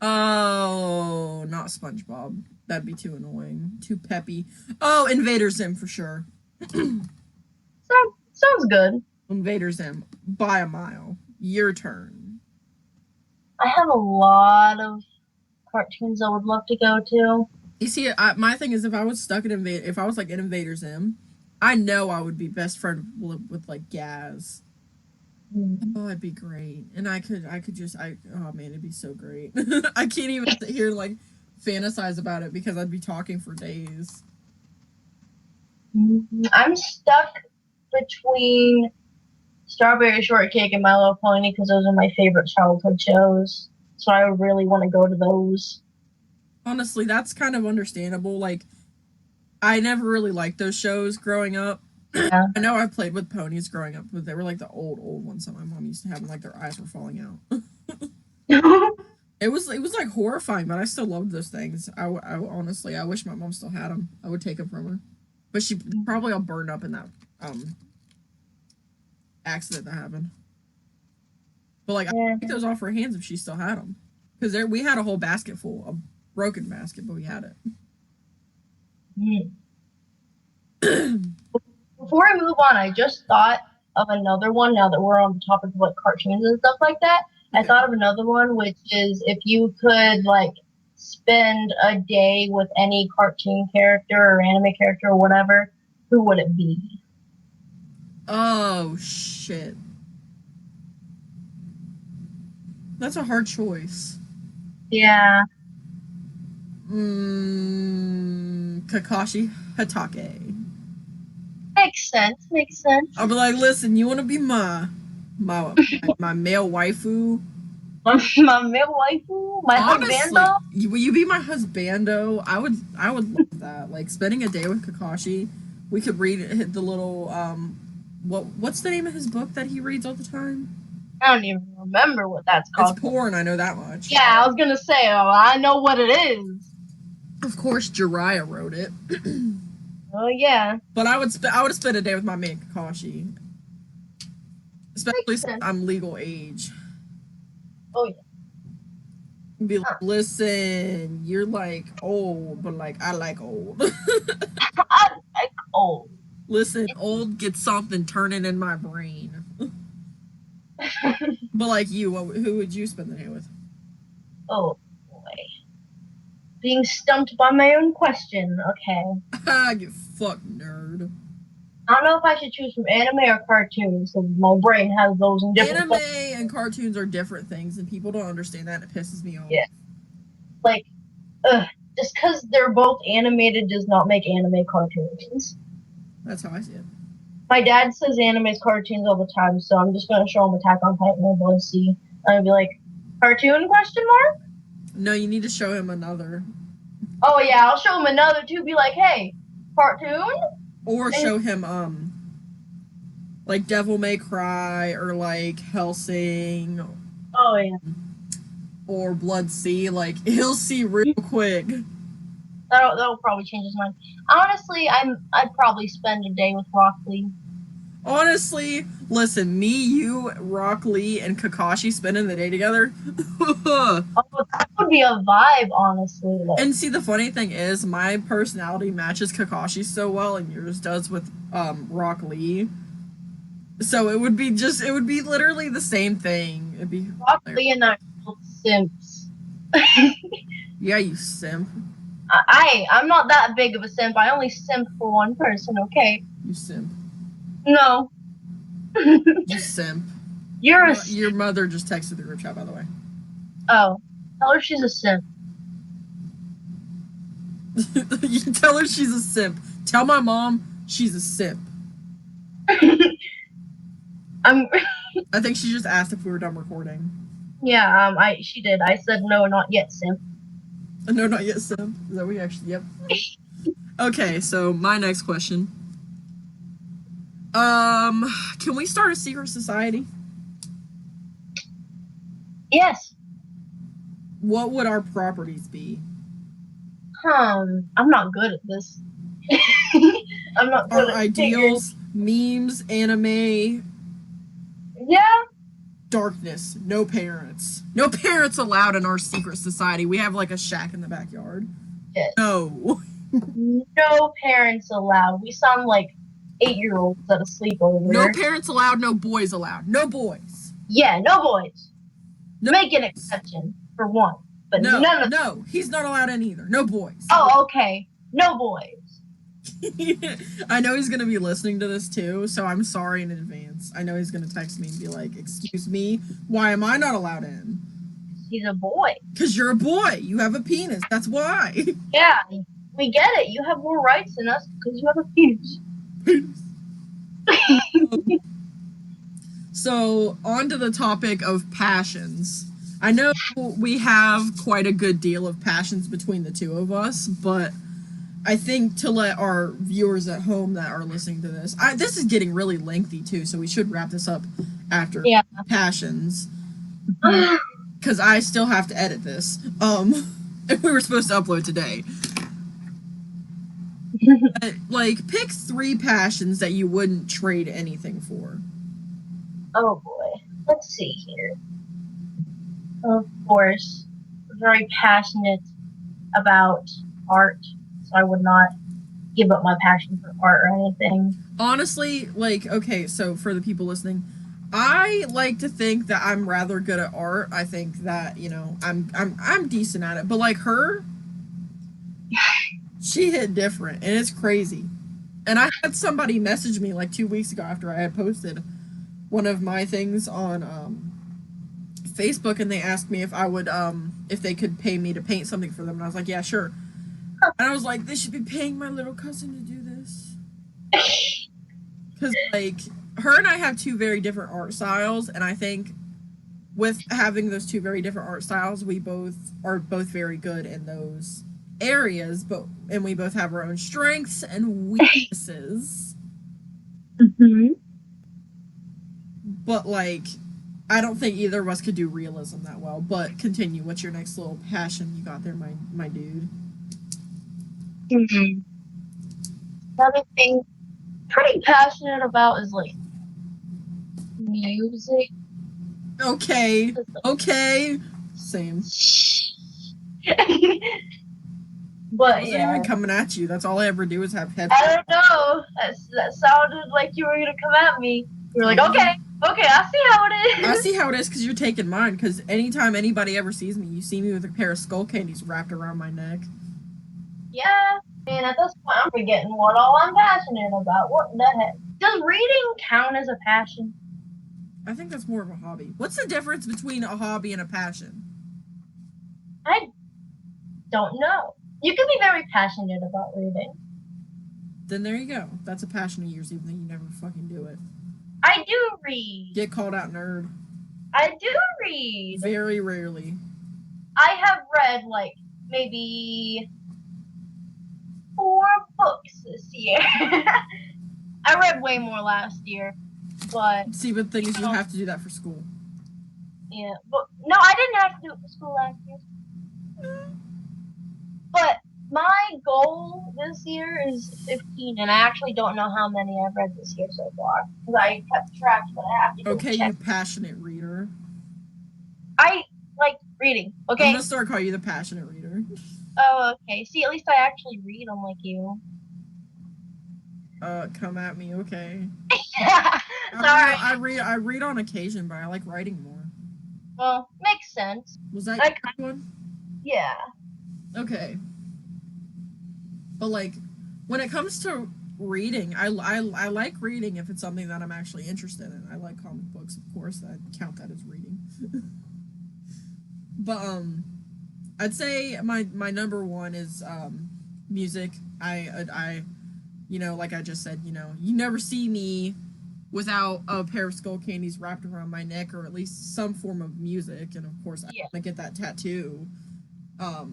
Speaker 1: Oh, not SpongeBob. That'd be too annoying. Too peppy. Oh, Invader Zim for sure.
Speaker 2: Sounds good.
Speaker 1: Invader Zim by a mile. Your turn.
Speaker 2: I have a lot of cartoons I would love to go to.
Speaker 1: You see, my thing is, if I was like in Invader Zim, I know I would be best friend with like Gaz.
Speaker 2: Hmm.
Speaker 1: Oh, it'd be great, and oh man, it'd be so great. I can't even sit here and like fantasize about it because I'd be talking for days.
Speaker 2: I'm stuck between Strawberry Shortcake and My Little Pony because those are my favorite childhood shows. So I really want to go to those.
Speaker 1: Honestly, that's kind of understandable. Like, I never really liked those shows growing up.
Speaker 2: Yeah.
Speaker 1: I know I played with ponies growing up, but they were like the old ones that my mom used to have, and like their eyes were falling out. It was like horrifying, but I still loved those things. I honestly, I wish my mom still had them. I would take them from her, but she probably all burned up in that accident that happened. But like,
Speaker 2: Yeah.
Speaker 1: I take those off her hands if she still had them, because we had a whole basket full, a broken basket, but we had it.
Speaker 2: Before I move on, I just thought of another one now that we're on the topic of like cartoons and stuff like that. I
Speaker 1: Okay.
Speaker 2: thought of another one, which is if you could like spend a day with any cartoon character or anime character or whatever, who would it be?
Speaker 1: Oh shit, that's a hard choice.
Speaker 2: Yeah,
Speaker 1: Kakashi Hatake.
Speaker 2: makes sense. Makes sense.
Speaker 1: I'll be like, listen, you want to be my my male waifu?
Speaker 2: My male waifu, my
Speaker 1: Honestly,
Speaker 2: husbando.
Speaker 1: will you be my husbando? I would love that. Like spending a day with Kakashi. We could read the little what's the name of his book that he reads all the time?
Speaker 2: I don't even remember what that's
Speaker 1: It's
Speaker 2: called.
Speaker 1: porn. I know that much.
Speaker 2: Yeah, I was gonna say, oh, I know what it is.
Speaker 1: Of course, Jiraiya wrote it.
Speaker 2: Oh yeah,
Speaker 1: But I would spend a day with my man Kakashi, especially
Speaker 2: makes
Speaker 1: since
Speaker 2: sense.
Speaker 1: I'm legal age.
Speaker 2: Oh yeah.
Speaker 1: Be like,
Speaker 2: Huh.
Speaker 1: listen, you're like old, but like I like old.
Speaker 2: I like old.
Speaker 1: Listen, old gets something turning in my brain. But like you, who would you spend the day with?
Speaker 2: Oh boy. Being stumped by my own question. Okay.
Speaker 1: Ah, you fuck nerd.
Speaker 2: I don't know if I should choose from anime or cartoons, because my brain has those in different
Speaker 1: Anime and cartoons are different things, and people don't understand that. And it pisses me off.
Speaker 2: Yeah. Like, ugh, just because they're both animated does not make anime cartoons.
Speaker 1: That's how I see it.
Speaker 2: My dad says anime is cartoons all the time, so I'm just gonna show him Attack on Titan and we'll see. And I'll be like, cartoon question mark?
Speaker 1: No, you need to show him another.
Speaker 2: Oh yeah, I'll show him another too. Be like, hey, cartoon?
Speaker 1: Or show him like Devil May Cry or like Hellsing
Speaker 2: Oh yeah,
Speaker 1: or Blood Sea. Like he'll see real quick.
Speaker 2: that'll probably change his mind. Honestly, I'd probably spend a day with Rock Lee.
Speaker 1: Honestly, listen, me, you, Rock Lee, and Kakashi spending the day together.
Speaker 2: Oh, that would be a vibe, honestly. Like,
Speaker 1: And see, the funny thing is, my personality matches Kakashi so well, and yours does with Rock Lee. So it would be literally the same thing. It'd be
Speaker 2: Rock Lee and I are both simps.
Speaker 1: Yeah, you simp.
Speaker 2: I'm not that big of a simp. I only simp for one person, okay?
Speaker 1: You simp.
Speaker 2: No.
Speaker 1: You simp. Your mother just texted the group chat, by the way.
Speaker 2: Oh. Tell her she's a simp.
Speaker 1: You tell her she's a simp. Tell my mom she's a simp.
Speaker 2: I
Speaker 1: think she just asked if we were done recording.
Speaker 2: Yeah, she did. I said no, not yet, simp.
Speaker 1: No, not yet, simp. Is that what you actually? Yep. Okay, so my next question. Can we start a secret society?
Speaker 2: Yes.
Speaker 1: What would our properties be?
Speaker 2: I'm not good at this. I'm not good
Speaker 1: our
Speaker 2: at
Speaker 1: ideals, memes, anime.
Speaker 2: Yeah.
Speaker 1: Darkness. No parents. No parents allowed in our secret society. We have like a shack in the backyard.
Speaker 2: Yes.
Speaker 1: No.
Speaker 2: No parents allowed. We sound like 8-year-olds at a sleepover.
Speaker 1: No parents allowed, no boys allowed. No boys.
Speaker 2: Yeah, no boys.
Speaker 1: No.
Speaker 2: Make an exception for one. But
Speaker 1: no,
Speaker 2: none of
Speaker 1: no, he's not allowed in either. No boys.
Speaker 2: Oh, okay. No boys.
Speaker 1: I know he's gonna be listening to this too, so I'm sorry in advance. I know he's gonna text me and be like, "Excuse me, why am I not allowed in?"
Speaker 2: He's a boy.
Speaker 1: Because you're a boy. You have a penis. That's why.
Speaker 2: Yeah, we get it. You have more rights than us because you have a penis.
Speaker 1: So, on to the topic of passions. I know we have quite a good deal of passions between the two of us, but I think to let our viewers at home that are listening to this, this is getting really lengthy too, so we should wrap this up after passions. Because I still have to edit this. If we were supposed to upload today. But, like, pick 3 passions that you wouldn't trade anything for.
Speaker 2: Oh boy. Let's see here. Of course, very passionate about art, so I would not give up my passion for art or anything.
Speaker 1: Honestly, like, okay, so for the people listening, I like to think that I'm rather good at art. I think that, you know, I'm decent at it. But like her, she hit different, and it's crazy. And I had somebody message me like 2 weeks ago after I had posted one of my things on Facebook, and they asked me if I would if they could pay me to paint something for them, and I was like, yeah, sure. And I was like, they should be paying my little cousin to do this. Because, like, her and I have 2 very different art styles, and I think with having those 2 very different art styles, we both are very good in those areas, and we both have our own strengths and weaknesses.
Speaker 2: Mm-hmm.
Speaker 1: But, like, I don't think either of us could do realism that well. But continue. What's your next little passion you got there, my dude?
Speaker 2: Mm-hmm. Another thing pretty passionate about is like music.
Speaker 1: Okay. Same.
Speaker 2: But
Speaker 1: I wasn't even coming at you. That's all I ever do is have headphones.
Speaker 2: I don't know. That sounded like you were gonna come at me. You were like, okay, I see how it is.
Speaker 1: I see how it is because you're taking mine. Because anytime anybody ever sees me, you see me with a pair of skull candies wrapped around my neck.
Speaker 2: Yeah, And at this point, I'm forgetting what all I'm passionate about. What the heck? Does reading count as a passion?
Speaker 1: I think that's more of a hobby. What's the difference between a hobby and a passion?
Speaker 2: I don't know. You can be very passionate about reading.
Speaker 1: Then there you go. That's a passion of yours, even though you never fucking do it.
Speaker 2: I do read.
Speaker 1: Get called out nerd.
Speaker 2: I do read.
Speaker 1: Very rarely.
Speaker 2: I have read like maybe 4 books this year. I read way more last year, but
Speaker 1: See, but the thing is, you have to do that for school.
Speaker 2: yeah, but no, I didn't have to do it for school last year. But my goal this year is 15, and I actually don't know how many I've read this year so far because I kept track, but I have to go
Speaker 1: Okay,
Speaker 2: check.
Speaker 1: you passionate reader.
Speaker 2: I like reading.
Speaker 1: I'm
Speaker 2: Okay.
Speaker 1: gonna start calling you the passionate reader.
Speaker 2: Oh, okay. See, at least I actually read, unlike you.
Speaker 1: Come at me, okay.
Speaker 2: Sorry.
Speaker 1: I read on occasion, but I like writing more.
Speaker 2: Well, makes sense.
Speaker 1: Was that
Speaker 2: Like,
Speaker 1: your one?
Speaker 2: yeah.
Speaker 1: Okay. But like, when it comes to reading, I like reading if it's something that I'm actually interested in. I like comic books, of course. I count that as reading. But I'd say my number one is music. I you know, like I just said, you know, you never see me without a pair of skull candies wrapped around my neck, or at least some form of music. And of course, I want to get that tattoo. I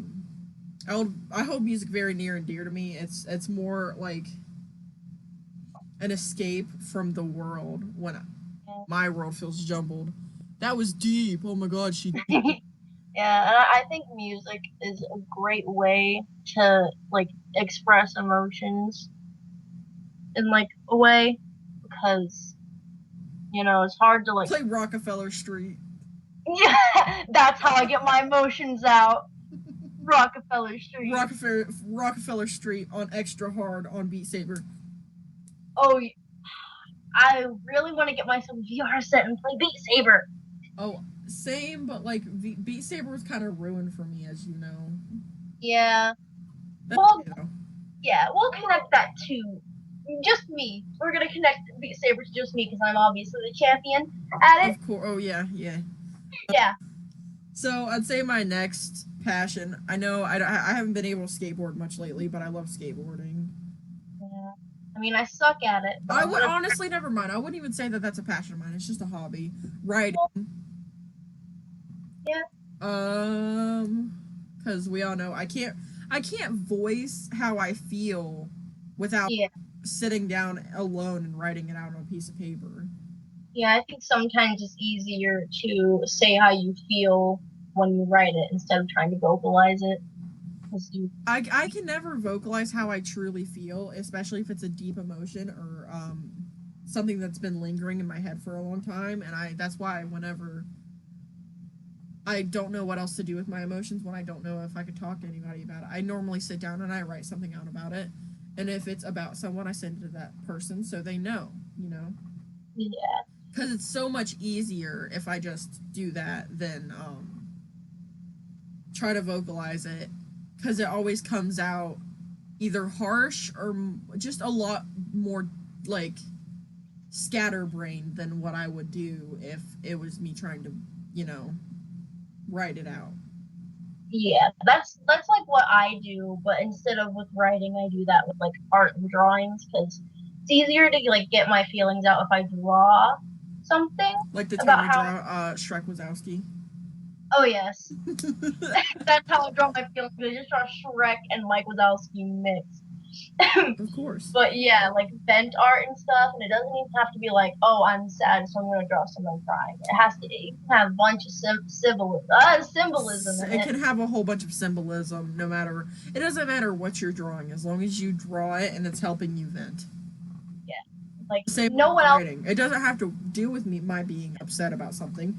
Speaker 1: hold music very near and dear to me. It's more like an escape from the world when my world feels jumbled. That was deep. Oh my god, she.
Speaker 2: Yeah, and I think music is a great way to like express emotions in like a way because you know it's hard to like
Speaker 1: Play Rockefeller Street.
Speaker 2: Yeah, that's how I get my emotions out. Rockefeller Street.
Speaker 1: Rockefeller Street on extra hard on Beat Saber.
Speaker 2: Oh, I really want to get myself a VR set and play Beat Saber.
Speaker 1: Oh, same, but like Beat Saber was kind of ruined for me, as you know.
Speaker 2: Yeah.
Speaker 1: That's
Speaker 2: Well,
Speaker 1: you know.
Speaker 2: yeah, we'll connect that to just me. We're gonna connect Beat Saber to just me because I'm obviously the champion at it.
Speaker 1: Of course. Oh yeah, yeah.
Speaker 2: Yeah.
Speaker 1: So I'd say my next passion. I know I haven't been able to skateboard much lately, but I love skateboarding.
Speaker 2: Yeah. I mean, I suck at it.
Speaker 1: I would honestly never mind. I wouldn't even say that that's a passion of mine. It's just a hobby. Writing.
Speaker 2: Yeah.
Speaker 1: Because we all know I can't voice how I feel without sitting down alone and writing it out on a piece of paper.
Speaker 2: Yeah, I think sometimes it's easier to say how you feel when you write it instead of trying to vocalize it.
Speaker 1: I can never vocalize how I truly feel, especially if it's a deep emotion or something that's been lingering in my head for a long time. And that's why whenever I don't know what else to do with my emotions, when I don't know if I could talk to anybody about it, I normally sit down and I write something out about it. And if it's about someone, I send it to that person so they know, you know?
Speaker 2: Yeah.
Speaker 1: Because it's so much easier if I just do that than try to vocalize it. Because it always comes out either harsh or just a lot more like scatterbrained than what I would do if it was me trying to, you know, write it out.
Speaker 2: Yeah, that's like what I do, but instead of with writing, I do that with like art and drawings because it's easier to like get my feelings out if I draw something.
Speaker 1: Like the time I draw Shrek Wazowski.
Speaker 2: Oh yes, that's how I draw my feelings. I just draw Shrek and Mike Wazowski mixed.
Speaker 1: Of course.
Speaker 2: But yeah, like vent art and stuff, and it doesn't even have to be like, oh, I'm sad, so I'm gonna draw someone crying. It can have a bunch of symbolism.
Speaker 1: It can have a whole bunch of symbolism. No matter, it doesn't matter what you're drawing, as long as you draw it and it's helping you vent.
Speaker 2: Yeah, like
Speaker 1: Same
Speaker 2: no one else.
Speaker 1: It doesn't have to do with my being upset about something,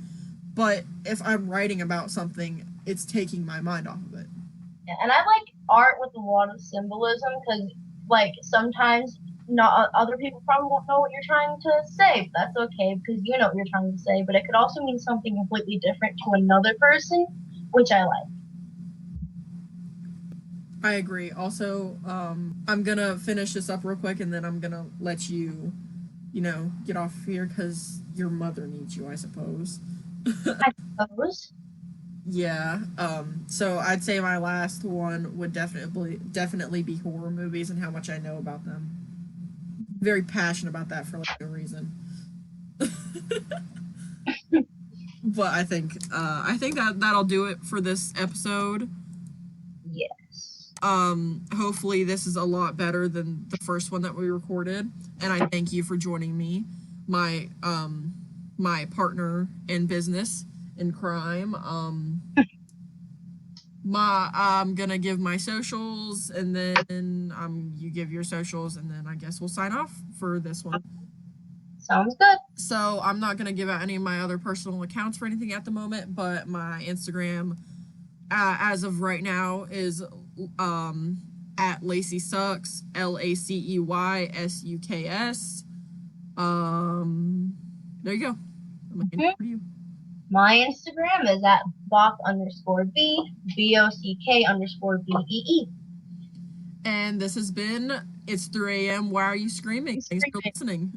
Speaker 1: but if I'm writing about something, it's taking my mind off of it.
Speaker 2: Yeah, and I like art with a lot of symbolism because, like, sometimes not other people probably won't know what you're trying to say. But that's okay because you know what you're trying to say. But it could also mean something completely different to another person, which I like.
Speaker 1: I agree. Also, I'm gonna finish this up real quick, and then I'm gonna let you, get off here because your mother needs you, I suppose.
Speaker 2: I suppose.
Speaker 1: Yeah. So I'd say my last one would definitely be horror movies and how much I know about them. Very passionate about that for like no reason. But I think that that'll do it for this episode.
Speaker 2: Yes.
Speaker 1: Hopefully this is a lot better than the first one that we recorded, and I thank you for joining me, my my partner in business in crime. I'm gonna give my socials, and then you give your socials, and then I guess we'll sign off for this one.
Speaker 2: Sounds good.
Speaker 1: So I'm not gonna give out any of my other personal accounts for anything at the moment, but my Instagram, as of right now, is at Lacey Sucks, LACEYSUKS. There you go. I'm gonna hand it over to you.
Speaker 2: My Instagram is at Bock_B, BOCK_BEE.
Speaker 1: And this has been It's 3 a.m. Why Are You Screaming? Thanks for listening.